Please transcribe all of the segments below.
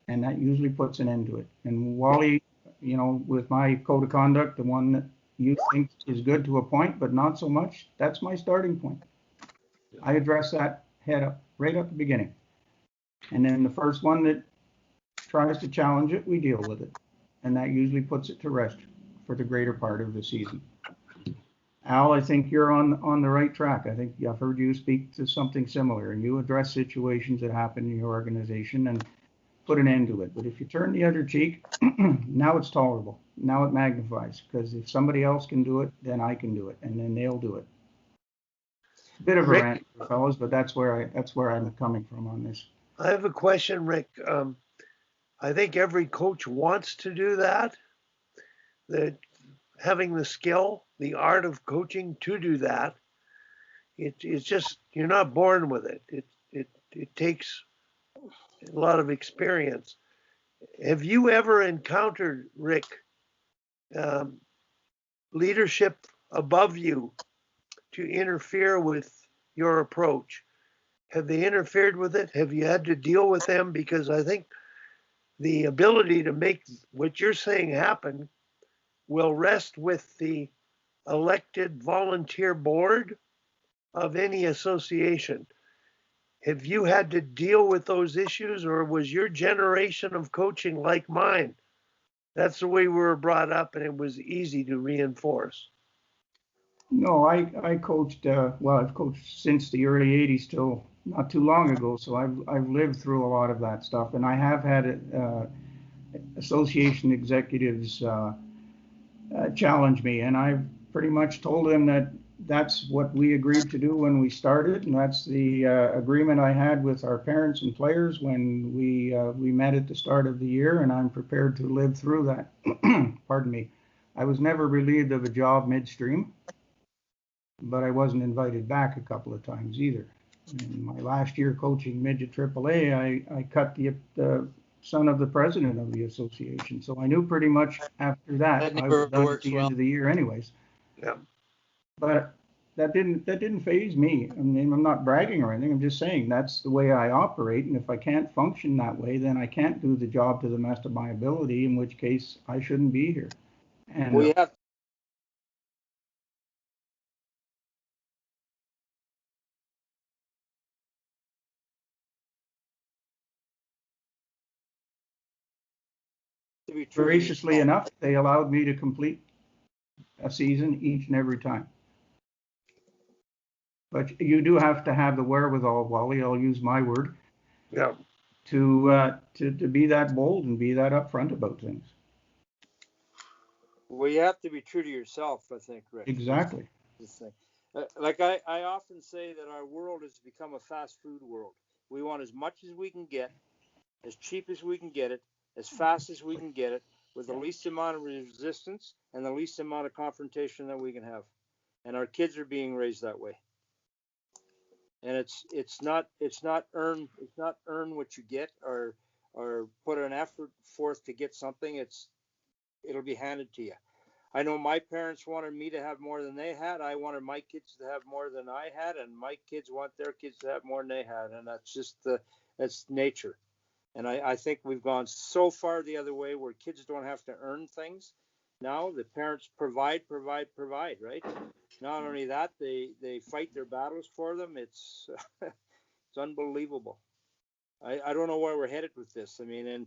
and that usually puts an end to it. And Wally, with my code of conduct, the one that you think is good to a point, but not so much, that's my starting point. I address that head up, right at the beginning. And then the first one that tries to challenge it, we deal with it. And that usually puts it to rest for the greater part of the season. Al, I think you're on the right track. I think I've heard you speak to something similar, and you address situations that happen in your organization and put an end to it. But if you turn the other cheek, now it's tolerable. Now it magnifies, because if somebody else can do it, then I can do it, and then they'll do it. Bit of a rant, fellas, but that's where I'm coming from on this. I have a question, Rick. I think every coach wants to do that. That having the skill, the art of coaching to do that. It's just you're not born with it. It takes a lot of experience. Have you ever encountered, Rick, leadership above you to interfere with your approach? Have they interfered with it? Have you had to deal with them? Because I think the ability to make what you're saying happen will rest with the elected volunteer board of any association. Have you had to deal with those issues, or was your generation of coaching like mine? That's the way we were brought up, and it was easy to reinforce. No, I coached, I've coached since the early 80s till not too long ago, so I've lived through a lot of that stuff, and I have had association executives challenge me, and I've pretty much told them that that's what we agreed to do when we started, and that's the agreement I had with our parents and players when we met at the start of the year, and I'm prepared to live through that. Pardon me. I was never relieved of a job midstream, but I wasn't invited back a couple of times either. In my last year coaching midget AAA, I cut the son of the president of the association. So I knew pretty much after that I was done at the end of the year anyways. Yeah. But that didn't faze me. I mean, I'm not bragging or anything. I'm just saying that's the way I operate. And if I can't function that way, then I can't do the job to the best of my ability, in which case I shouldn't be here. And we have to be true. Graciously enough, they allowed me to complete a season each and every time. But you do have to have the wherewithal, Wally, I'll use my word, Yeah. to be that bold and be that upfront about things. Well, you have to be true to yourself, I think, Rick. Exactly. Like I often say that our world has become a fast food world. We want as much as we can get, as cheap as we can get it, as fast as we can get it, with the least amount of resistance and the least amount of confrontation that we can have. And our kids are being raised that way. And it's not earn what you get or put an effort forth to get something. It'll be handed to you. I know my parents wanted me to have more than they had. I wanted my kids to have more than I had, and my kids want their kids to have more than they had. And that's just that's nature. And I think we've gone so far the other way where kids don't have to earn things. Now the parents provide, right? Not only that, they fight their battles for them. It's it's unbelievable. I don't know where we're headed with this. I mean, and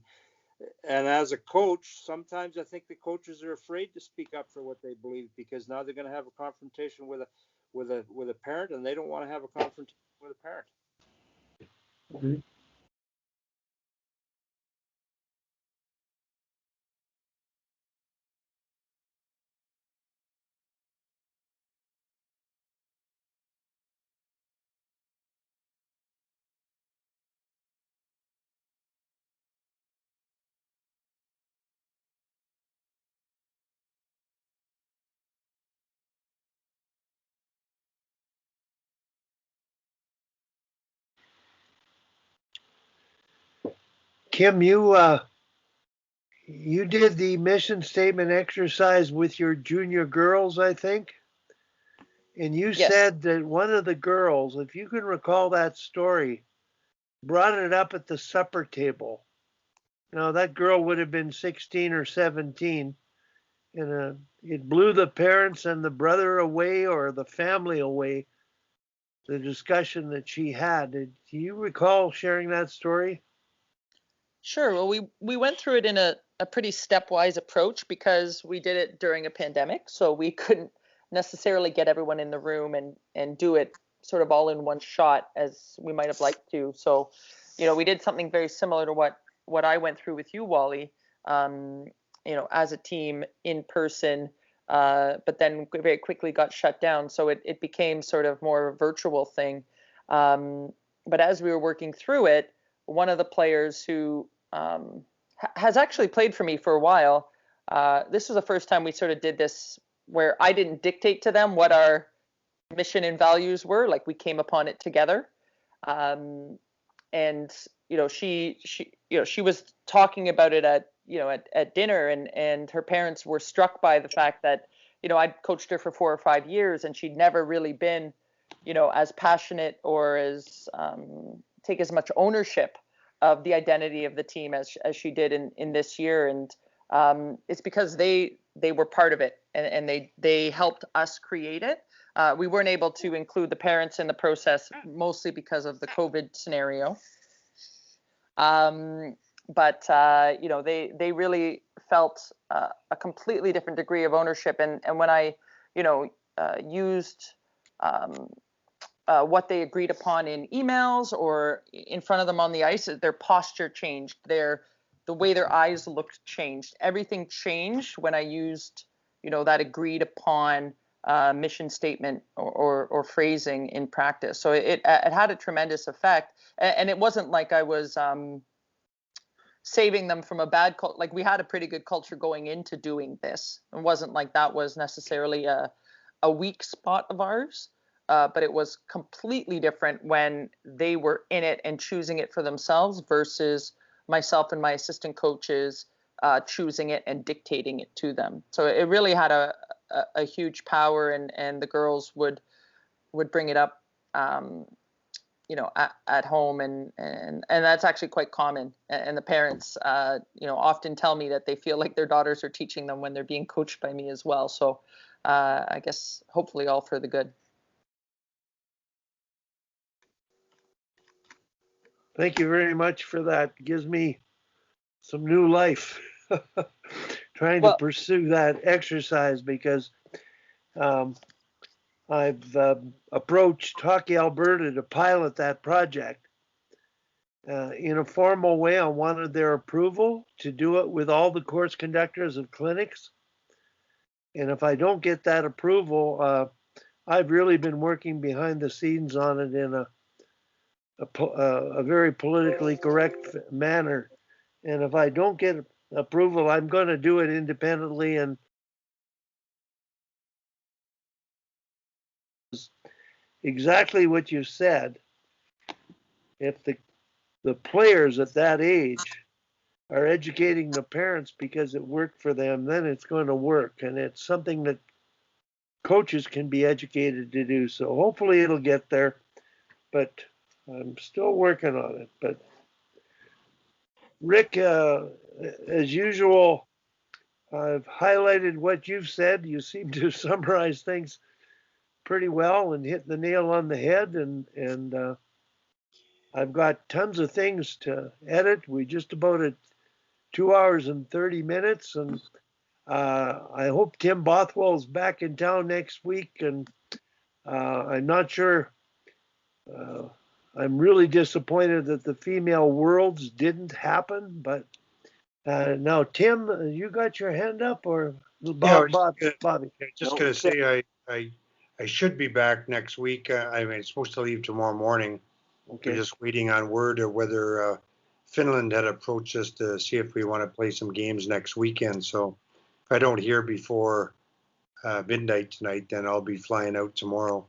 as a coach, sometimes I think the coaches are afraid to speak up for what they believe because now they're going to have a confrontation with a parent, and they don't want to have a confrontation with a parent. Agreed. Kim, you did the mission statement exercise with your junior girls, I think. And you Yes. said that one of the girls, if you can recall that story, brought it up at the supper table Now that girl would have been 16 or 17, and it blew the parents and the brother away, or the family away, the discussion that she had. Do you recall sharing that story? Sure. Well, we went through it in a pretty stepwise approach because we did it during a pandemic, so we couldn't necessarily get everyone in the room and do it sort of all in one shot as we might have liked to. So, we did something very similar to what I went through with you, Wally. Um, as a team in person, but then very quickly got shut down. So it became sort of more of a virtual thing. But as we were working through it, one of the players who has actually played for me for a while. This was the first time we sort of did this where I didn't dictate to them what our mission and values were. Like we came upon it together. And she was talking about it at dinner, and her parents were struck by the fact that I'd coached her for 4 or 5 years and she'd never really been as passionate or as take as much ownership of the identity of the team as she did in this year. And it's because they were part of it, and they helped us create it. We weren't able to include the parents in the process, mostly because of the COVID scenario. But they really felt a completely different degree of ownership. And when I used what they agreed upon in emails or in front of them on the ice, their posture changed, the way their eyes looked changed. Everything changed when I used, that agreed upon mission statement or phrasing in practice. So it had a tremendous effect, and it wasn't like I was saving them from a bad culture. Like we had a pretty good culture going into doing this. It wasn't like that was necessarily a weak spot of ours. But it was completely different when they were in it and choosing it for themselves versus myself and my assistant coaches choosing it and dictating it to them. So it really had a huge power, and the girls would bring it up, at home, and that's actually quite common. And the parents, often tell me that they feel like their daughters are teaching them when they're being coached by me as well. So I guess hopefully all for the good. Thank you very much for that. It gives me some new life trying to pursue that exercise, because I've approached Hockey Alberta to pilot that project in a formal way. I wanted their approval to do it with all the course conductors of clinics. And if I don't get that approval, I've really been working behind the scenes on it in a very politically correct manner. And if I don't get approval, I'm going to do it independently. And exactly what you said, if the players at that age are educating the parents because it worked for them, then it's going to work. And it's something that coaches can be educated to do. So hopefully it'll get there. But I'm still working on it. But Rick, as usual, I've highlighted what you've said. You seem to summarize things pretty well and hit the nail on the head. And I've got tons of things to edit. We just about at 2 hours and 30 minutes. And I hope Tim Bothwell's back in town next week. And I'm not sure. I'm really disappointed that the female worlds didn't happen, but now Tim, you got your hand up, or Bobby? Just gonna say I should be back next week. I mean, it's supposed to leave tomorrow morning. Okay. We're just waiting on word of whether Finland had approached us to see if we want to play some games next weekend. So if I don't hear before midnight tonight, then I'll be flying out tomorrow.